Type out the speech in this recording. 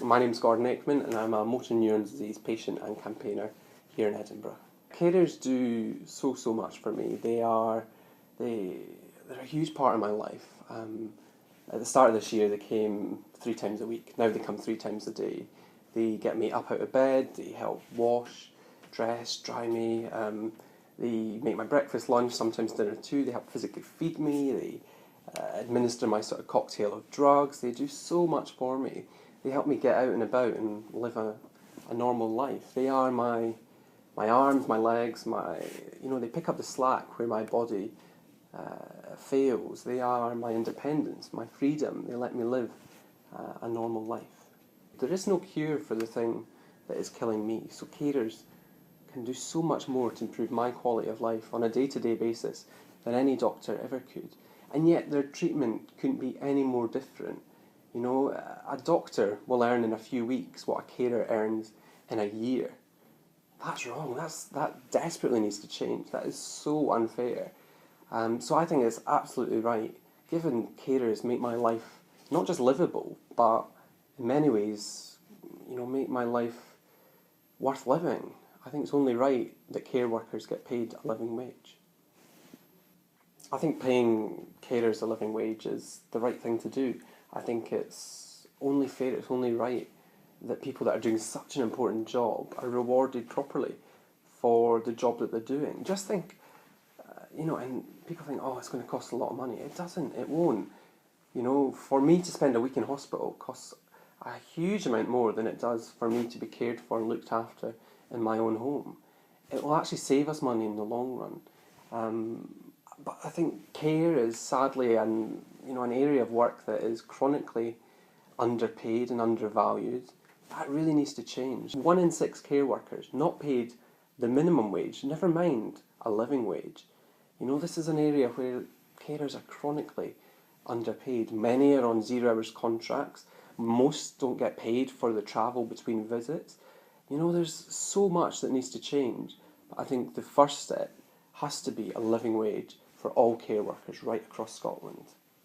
My name's Gordon Aikman and I'm a motor neuron disease patient and campaigner here in Edinburgh. Carers do so much for me. They're a huge part of my life. At the start of this year they came 3 times a week. Now they come 3 times a day. They get me up out of bed, they help wash, dress, dry me, they make my breakfast, lunch, sometimes dinner too. They help physically feed me, they administer my sort of cocktail of drugs. They do so much for me. They help me get out and about and live a normal life. They are my arms, my legs, they pick up the slack where my body fails. They are my independence, my freedom. They let me live a normal life. There is no cure for the thing that is killing me, so carers can do so much more to improve my quality of life on a day-to-day basis than any doctor ever could. And yet their treatment couldn't be any more different. You know, a doctor will earn in a few weeks what a carer earns in a year. That's wrong. That desperately needs to change. That is so unfair. So I think it's absolutely right. Given carers make my life not just livable, but in many ways, make my life worth living. I think it's only right that care workers get paid a living wage. I think paying carers a living wage is the right thing to do. I think it's only fair, it's only right that people that are doing such an important job are rewarded properly for the job that they're doing. Just think, and people think, oh, it's going to cost a lot of money. It doesn't, it won't. For me to spend a week in hospital costs a huge amount more than it does for me to be cared for and looked after in my own home. It will actually save us money in the long run. But I think care is sadly an area of work that is chronically underpaid and undervalued. That really needs to change. 1 in 6 care workers not paid the minimum wage, never mind a living wage. This is an area where carers are chronically underpaid. Many are on 0 hours contracts. Most don't get paid for the travel between visits. There's so much that needs to change. But I think the first step has to be a living wage for all care workers right across Scotland.